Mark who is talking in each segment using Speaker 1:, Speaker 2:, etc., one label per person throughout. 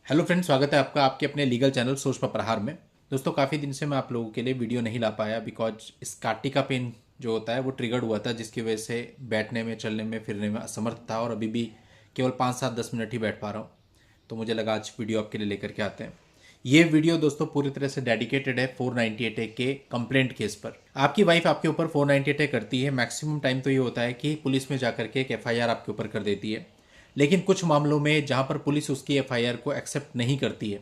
Speaker 1: Hello friends, स्वागत है आपका आपके अपने लीगल चैनल सोच पर प्रहार में। दोस्तों, काफ़ी दिन से मैं आप लोगों के लिए वीडियो नहीं ला पाया बिकॉज स्कार्टी का पेन जो होता है वो ट्रिगर्ड हुआ था, जिसकी वजह से बैठने में, चलने में, फिरने में असमर्थ था और अभी भी केवल 5 7 10 मिनट ही बैठ पा रहा हूँ। तो मुझे लगा आज वीडियो आपके लिए लेकर के आते हैं। ये वीडियो दोस्तों पूरी तरह से डेडिकेटेड है 498A के कंप्लेंट केस पर। आपकी वाइफ आपके ऊपर 498A करती है। मैक्सिमम टाइम तो ये होता है कि पुलिस में जाकर के एक एफआईआर आपके ऊपर कर देती है, लेकिन कुछ मामलों में जहां पर पुलिस उसकी एफआईआर को एक्सेप्ट नहीं करती है,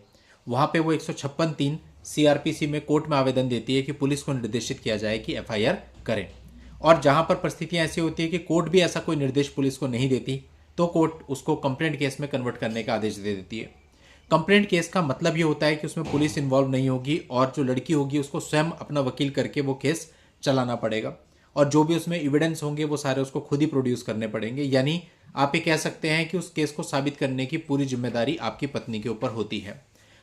Speaker 1: वहां पे वो 156(3) सीआरपीसी में कोर्ट में आवेदन देती है कि पुलिस को निर्देशित किया जाए कि एफआईआर करें। और जहां पर परिस्थितियां ऐसी होती है कि कोर्ट भी ऐसा कोई निर्देश पुलिस को नहीं देती, तो कोर्ट उसको कंप्लेंट केस में कन्वर्ट करने का आदेश दे देती है। कंप्लेंट केस का मतलब ये होता है कि उसमें पुलिस इन्वॉल्व नहीं होगी और जो लड़की होगी उसको स्वयं अपना वकील करके वो केस चलाना पड़ेगा, और जो भी उसमें एविडेंस होंगे वो सारे उसको खुद ही प्रोड्यूस करने पड़ेंगे। यानी आप ये कह सकते हैं कि उस केस को साबित करने की पूरी जिम्मेदारी आपकी पत्नी के ऊपर होती है।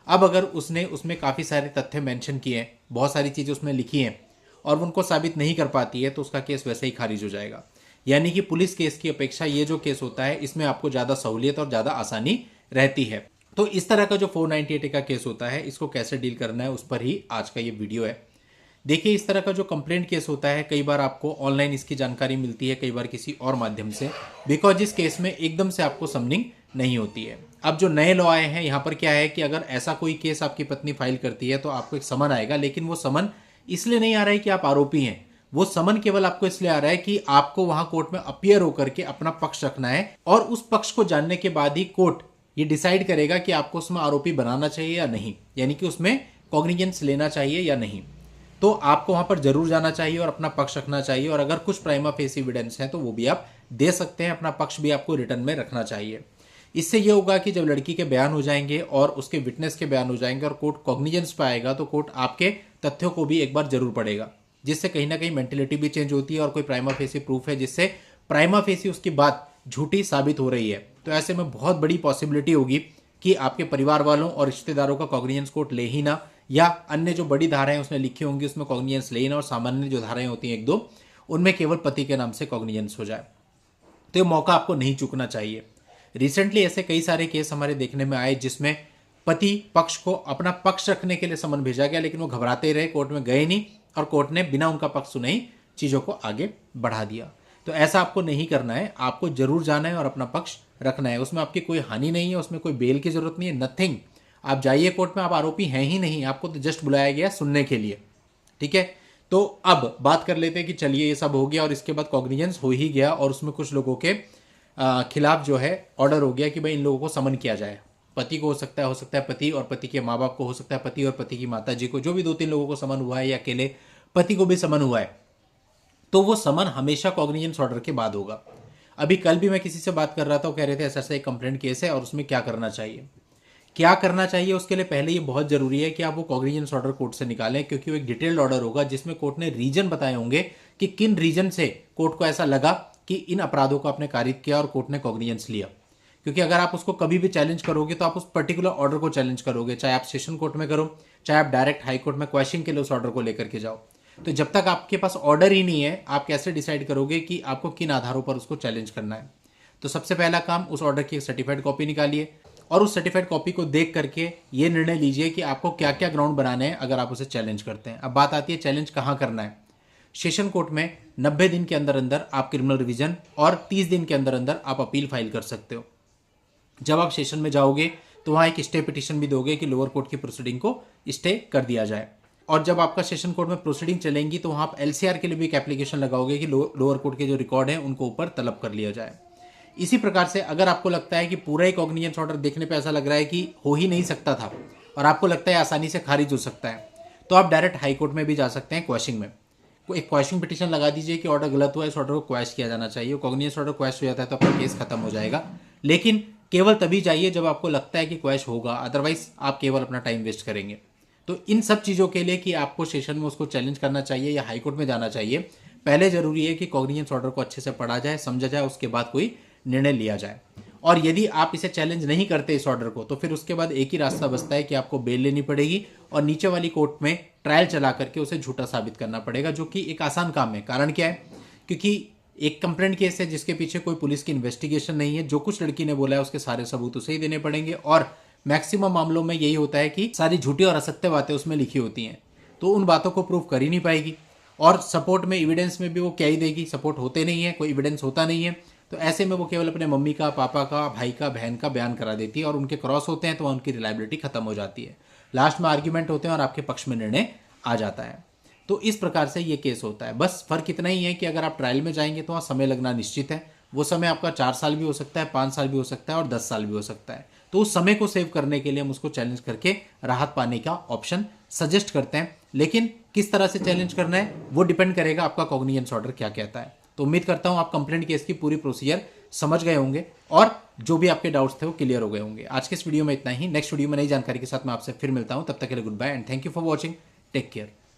Speaker 1: अब अगर उसने उसमें काफ़ी सारे तथ्य मेंशन किए हैं, बहुत सारी चीज़ें उसमें लिखी हैं और वो उनको साबित नहीं कर पाती है, तो उसका केस वैसे ही खारिज हो जाएगा। यानी कि पुलिस केस की अपेक्षा ये जो केस होता है इसमें आपको ज़्यादा सहूलियत और ज़्यादा आसानी रहती है। तो इस तरह का जो 498A का केस होता है, इसको कैसे डील करना है उस पर ही आज का ये वीडियो है। देखिए, इस तरह का जो कंप्लेंट केस होता है, कई बार आपको ऑनलाइन इसकी जानकारी मिलती है, कई बार किसी और माध्यम से, बिकॉज इस केस में एकदम से आपको समनिंग नहीं होती है। अब जो नए लॉ आए हैं यहाँ पर क्या है कि अगर ऐसा कोई केस आपकी पत्नी फाइल करती है तो आपको एक समन आएगा, लेकिन वो समन इसलिए नहीं आ रहा है कि आप आरोपी हैं। वो समन केवल आपको इसलिए आ रहा है कि आपको वहां कोर्ट में अपीयर होकर के अपना पक्ष रखना है, और उस पक्ष को जानने के बाद ही कोर्ट ये डिसाइड करेगा कि आपको उसमें आरोपी बनाना चाहिए या नहीं, यानी कि उसमें कॉग्निजेंस लेना चाहिए या नहीं। तो आपको वहां पर जरूर जाना चाहिए और अपना पक्ष रखना चाहिए, और अगर कुछ प्राइमा फेसी एविडेंस है तो वो भी आप दे सकते हैं। अपना पक्ष भी आपको रिटर्न में रखना चाहिए। इससे ये होगा कि जब लड़की के बयान हो जाएंगे और उसके विटनेस के बयान हो जाएंगे और कोर्ट कॉग्निजेंस पे आएगा, तो कोर्ट आपके तथ्यों को भी एक बार जरूर पढ़ेगा, जिससे कहीं ना कहीं मेंटेलिटी भी चेंज होती है और कोई प्राइमा फेसी प्रूफ है जिससे प्राइमा फेसी उसकी बात झूठी साबित हो रही है। तो ऐसे में बहुत बड़ी पॉसिबिलिटी होगी कि आपके परिवार वालों और रिश्तेदारों का कॉग्निजेंस कोर्ट ले ही ना, या अन्य जो बड़ी धाराएं उसने लिखी होंगी उसमें कॉग्निजेंस ले ही ना, और सामान्य जो धाराएं होती हैं एक दो, उनमें केवल पति के नाम से कॉग्निजेंस हो जाए। तो ये मौका आपको नहीं चूकना चाहिए। रिसेंटली ऐसे कई सारे केस हमारे देखने में आए जिसमें पति पक्ष को अपना पक्ष रखने के लिए समन भेजा गया, लेकिन वो घबराते रहे, कोर्ट में गए नहीं, और कोर्ट ने बिना उनका पक्ष सुने ही चीज़ों को आगे बढ़ा दिया। तो ऐसा आपको नहीं करना है, आपको जरूर जाना है और अपना पक्ष रखना है। उसमें आपकी कोई हानि नहीं है, उसमें कोई बेल की जरूरत नहीं है, नथिंग। आप जाइए कोर्ट में, आप आरोपी हैं ही नहीं, आपको तो जस्ट बुलाया गया सुनने के लिए। ठीक है। तो अब बात कर लेते हैं कि चलिए ये सब हो गया और इसके बाद कॉग्निजेंस हो ही गया, और उसमें कुछ लोगों के खिलाफ जो है ऑर्डर हो गया कि भाई इन लोगों को समन किया जाए। पति को हो सकता है पति और पति के माँ बाप को, हो सकता है पति और पति की माता जी को, जो भी 2 3 लोगों को समन हुआ है, या अकेले पति को भी समन हुआ है, तो वो समन हमेशा कॉग्निजेंस ऑर्डर के बाद होगा। अभी कल भी मैं किसी से बात कर रहा था, वो कह रहे थे ऐसा ऐसा एक कंप्लेंट केस है और उसमें क्या करना चाहिए। क्या करना चाहिए उसके लिए पहले ये बहुत जरूरी है कि आप वो कॉग्निजेंस ऑर्डर कोर्ट से निकालें, क्योंकि वो एक डिटेल्ड ऑर्डर होगा जिसमें कोर्ट ने रीजन बताए होंगे कि किन रीजन से कोर्ट को ऐसा लगा कि इन अपराधों को आपने कारित किया और कोर्ट ने कॉग्निजेंस लिया। क्योंकि अगर आप उसको कभी भी चैलेंज करोगे तो आप उस पर्टिकुलर ऑर्डर को चैलेंज करोगे, चाहे आप सेशन कोर्ट में करो, चाहे आप डायरेक्ट हाई कोर्ट में क्वेश्चन के लिए उस ऑर्डर को लेकर के जाओ। तो जब तक आपके पास ऑर्डर ही नहीं है, आप कैसे डिसाइड करोगे कि आपको किन आधारों पर उसको चैलेंज करना है। तो सबसे पहला काम, उस ऑर्डर की सर्टिफाइड कॉपी निकालिए और उस सर्टिफाइड कॉपी को देख करके ये निर्णय लीजिए कि आपको क्या क्या ग्राउंड बनाने हैं अगर आप उसे चैलेंज करते हैं। अब बात आती है चैलेंज कहाँ करना है। सेशन कोर्ट में 90 दिन के अंदर अंदर आप क्रिमिनल रिवीजन और 30 दिन के अंदर अंदर आप अपील फाइल कर सकते हो। जब आप सेशन में जाओगे तो वहाँ एक स्टे पिटीशन भी दोगे कि लोअर कोर्ट की प्रोसीडिंग को स्टे कर दिया जाए। और जब आपका सेशन कोर्ट में प्रोसीडिंग चलेंगी तो वहाँ आप एलसीआर के लिए भी एक एप्लीकेशन लगाओगे कि लोअर कोर्ट के जो रिकॉर्ड है उनको ऊपर तलब कर लिया जाए। इसी प्रकार से अगर आपको लगता है कि पूरा ही कॉग्निजेंस ऑर्डर देखने पे ऐसा लग रहा है कि हो ही नहीं सकता था और आपको लगता है आसानी से खारिज हो सकता है, तो आप डायरेक्ट हाई कोर्ट में भी जा सकते हैं क्वैशिंग में। एक क्वैशिंग पिटीशन लगा दीजिए कि ऑर्डर गलत हुआ है, इस ऑर्डर को क्वैश किया जाना चाहिए। कॉग्निजेंस ऑर्डर क्वैश हो जाता है तो आपका केस खत्म हो जाएगा। लेकिन केवल तभी जाइए जब आपको लगता है कि क्वैश होगा, अदरवाइज आप केवल अपना टाइम वेस्ट करेंगे। तो इन सब चीज़ों के लिए कि आपको सेशन में उसको चैलेंज करना चाहिए या हाई कोर्ट में जाना चाहिए, पहले जरूरी है कि कॉग्निजेंस ऑर्डर को अच्छे से पढ़ा जाए, समझा जाए, उसके बाद कोई निर्णय लिया जाए। और यदि आप इसे चैलेंज नहीं करते इस ऑर्डर को, तो फिर उसके बाद एक ही रास्ता बचता है कि आपको बेल लेनी पड़ेगी और नीचे वाली कोर्ट में ट्रायल चला करके उसे झूठा साबित करना पड़ेगा, जो कि एक आसान काम है। कारण क्या है? क्योंकि एक कंप्लेंट केस है जिसके पीछे कोई पुलिस की इन्वेस्टिगेशन नहीं है। जो कुछ लड़की ने बोला है उसके सारे सबूत उसे ही देने पड़ेंगे, और मैक्सिमम मामलों में यही होता है कि सारी झूठी और असत्य बातें उसमें लिखी होती हैं, तो उन बातों को प्रूव कर ही नहीं पाएगी। और सपोर्ट में, एविडेंस में भी वो क्या ही देगी, सपोर्ट होते नहीं है, कोई एविडेंस होता नहीं है। तो ऐसे में वो केवल अपने मम्मी का, पापा का, भाई का, बहन का बयान करा देती है और उनके क्रॉस होते हैं तो उनकी रिलायबिलिटी खत्म हो जाती है। लास्ट में आर्ग्यूमेंट होते हैं और आपके पक्ष में निर्णय आ जाता है। तो इस प्रकार से ये केस होता है। बस फर्क इतना ही है कि अगर आप ट्रायल में जाएंगे तो वहाँ समय लगना निश्चित है। वो समय आपका 4 साल भी हो सकता है, 5 साल भी हो सकता है और 10 साल भी हो सकता है। तो उस समय को सेव करने के लिए हम उसको चैलेंज करके राहत पाने का ऑप्शन सजेस्ट करते हैं। लेकिन किस तरह से चैलेंज करना है वो डिपेंड करेगा आपका कॉग्निजेंस ऑर्डर क्या कहता है। तो उम्मीद करता हूं आप कंप्लेंट केस की पूरी प्रोसीजर समझ गए होंगे और जो भी आपके डाउट्स थे वो क्लियर हो गए होंगे। आज के इस वीडियो में इतना ही। नेक्स्ट वीडियो में नई जानकारी के साथ मैं आपसे फिर मिलता हूं। तब तक के लिए goodbye and thank you for watching. Take care.